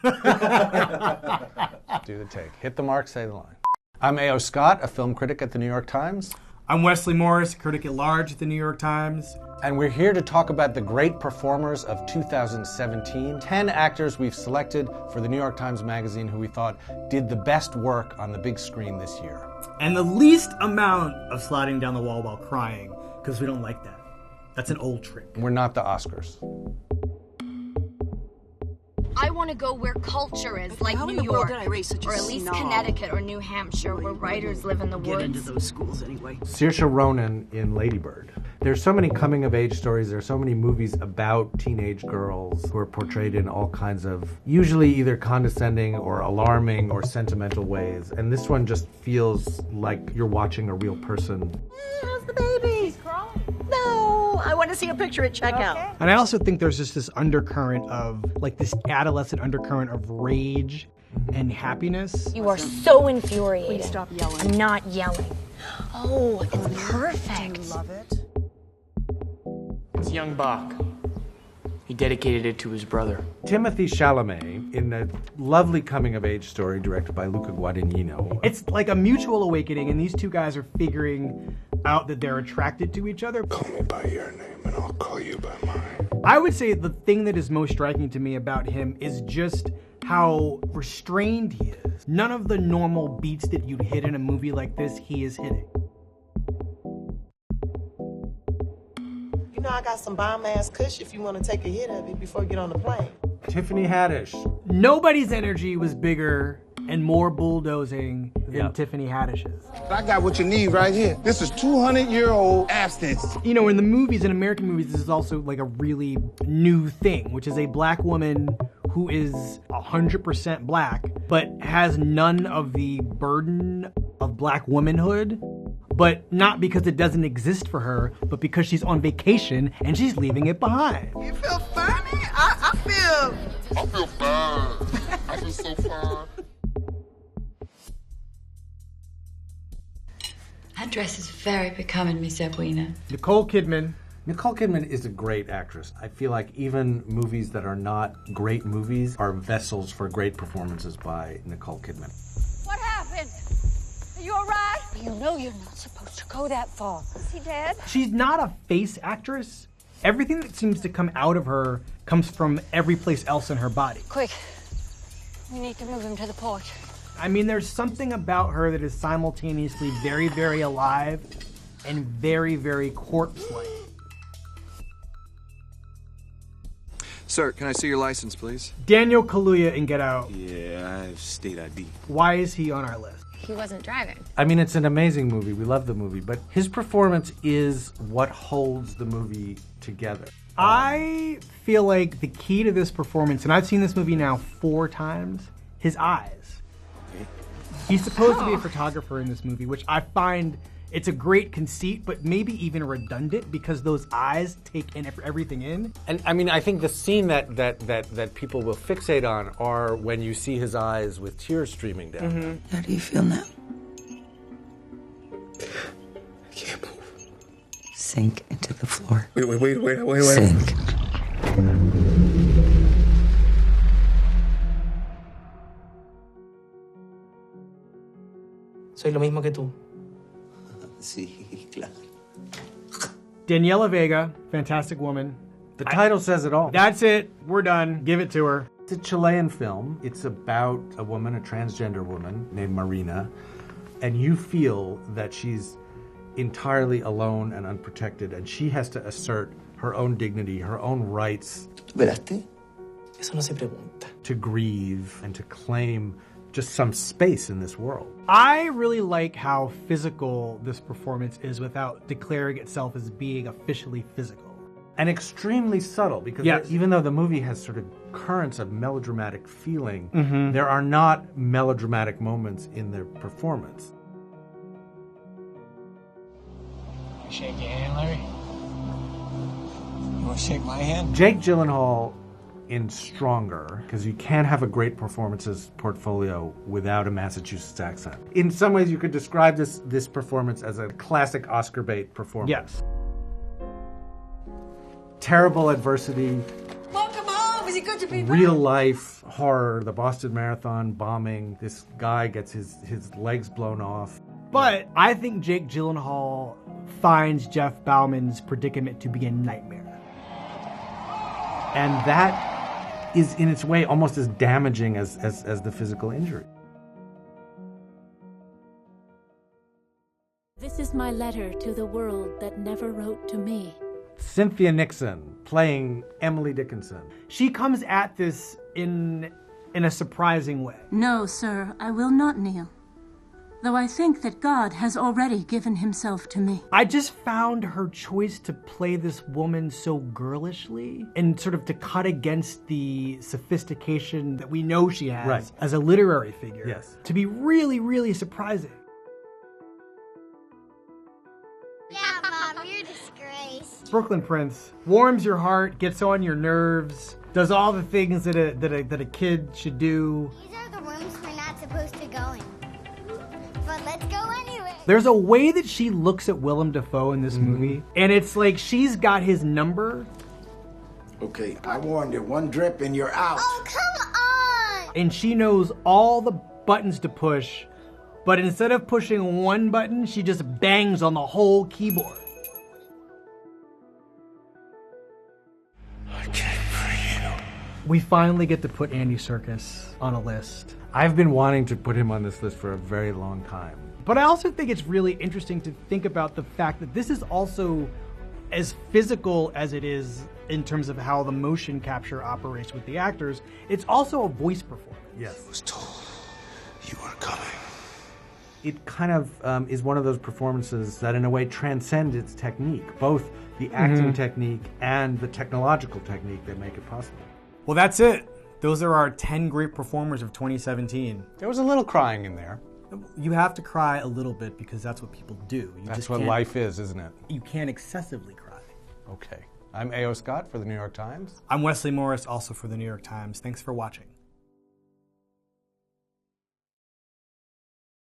Do the take. Hit the mark, say the line. I'm A.O. Scott, a film critic at the New York Times. I'm Wesley Morris, critic at large at the New York Times. And we're here to talk about the great performers of 2017. 10 actors we've selected for the New York Times Magazine who we thought did the best work on the big screen this year. And the least amount of sliding down the wall while crying, because we don't like that. That's an old trick. We're not the Oscars. I want to go where culture is, like New York, or at least Connecticut or New Hampshire, where writers live in the woods. Get into those schools anyway. Saoirse Ronan in Lady Bird. There's so many coming-of-age stories. There's so many movies about teenage girls who are portrayed in all kinds of, usually either condescending or alarming or sentimental ways. And this one just feels like you're watching a real person. How's the baby? He's crying. No, I want to see a picture at checkout. And I also think there's just this undercurrent of, like this adolescent undercurrent of rage and happiness. You are so infuriated. Please stop yelling. I'm not yelling. Oh, it's perfect. Do you love it? It's young Bach. He dedicated it to his brother. Timothée Chalamet in a lovely coming-of-age story directed by Luca Guadagnino. It's like a mutual awakening, and these two guys are figuring out that they're attracted to each other. Call me by your name and I'll call you by mine. I would say the thing that is most striking to me about him is just how restrained he is. None of the normal beats that you'd hit in a movie like this, he is hitting. You know I got some bomb-ass kush if you want to take a hit of it before you get on the plane. Tiffany Haddish. Nobody's energy was bigger and more bulldozing than Tiffany Haddish's. I got what you need right here. This is 200-year-old abstinence. You know, in the movies, in American movies, this is also like a really new thing, which is a black woman who is 100% black, but has none of the burden of black womanhood, but not because it doesn't exist for her, but because she's on vacation and she's leaving it behind. You feel funny? I feel... I feel fine. I feel so fine. That dress is very becoming, Miss Edwina. Nicole Kidman. Nicole Kidman is a great actress. I feel like even movies that are not great movies are vessels for great performances by Nicole Kidman. What happened? Are you all right? You know you're not supposed to go that far. Is he dead? She's not a face actress. Everything that seems to come out of her comes from every place else in her body. Quick. We need to move him to the porch. I mean, there's something about her that is simultaneously very, very alive and very, very corpse-like. Sir, can I see your license, please? Daniel Kaluuya in Get Out. Yeah, I have state ID. Why is he on our list? He wasn't driving. I mean, it's an amazing movie. We love the movie, but his performance is what holds the movie together. I feel like the key to this performance, and I've seen this movie now 4 times, his eyes. He's supposed to be a photographer in this movie, which I find it's a great conceit, but maybe even redundant because those eyes take in everything in. And I mean, I think the scene that people will fixate on are when you see his eyes with tears streaming down. Mm-hmm. How do you feel now? I can't move. Sink into the floor. Wait. Sink. Soy lo mismo que tú. Sí, claro. Daniela Vega, fantastic woman. The title says it all. That's it. We're done. Give it to her. It's a Chilean film. It's about a woman, a transgender woman named Marina, and you feel that she's entirely alone and unprotected, and she has to assert her own dignity, her own rights. ¿Superaste? Eso no se pregunta. To grieve and to claim just some space in this world. I really like how physical this performance is without declaring itself as being officially physical. And extremely subtle, because even though the movie has sort of currents of melodramatic feeling, there are not melodramatic moments in their performance. You shake your hand, Larry? You want to shake my hand? Jake Gyllenhaal in Stronger, because you can't have a great performances portfolio without a Massachusetts accent. In some ways, you could describe this performance as a classic Oscar bait performance. Yes. Terrible adversity. Welcome home. Is it good to be back? Real life, horror, the Boston Marathon bombing. This guy gets his legs blown off. But I think Jake Gyllenhaal finds Jeff Bauman's predicament to be a nightmare. And that is, in its way, almost as damaging as the physical injury. This is my letter to the world that never wrote to me. Cynthia Nixon playing Emily Dickinson. She comes at this in a surprising way. No, sir, I will not kneel. Though I think that God has already given himself to me. I just found her choice to play this woman so girlishly and sort of to cut against the sophistication that we know she has as a literary figure. Yes. To be really, really surprising. Yeah, Mom, you're a disgrace. Brooklynn Prince warms your heart, gets on your nerves, does all the things that a kid should do. These are the rooms we're not supposed to go in. But let's go anyway. There's a way that she looks at Willem Dafoe in this movie, and it's like she's got his number. Okay, I warned you, one drip and you're out. Oh, come on! And she knows all the buttons to push, but instead of pushing one button, she just bangs on the whole keyboard. I came for you. We finally get to put Andy Serkis on a list. I've been wanting to put him on this list for a very long time. But I also think it's really interesting to think about the fact that this is also as physical as it is in terms of how the motion capture operates with the actors. It's also a voice performance. Yes. I was told you were coming. It kind of is one of those performances that in a way transcend its technique, both the acting technique and the technological technique that make it possible. Well, that's it. Those are our 10 great performers of 2017. There was a little crying in there. You have to cry a little bit because that's what people do. That's what life is, isn't it? You can't excessively cry. Okay. I'm A.O. Scott for the New York Times. I'm Wesley Morris, also for the New York Times. Thanks for watching.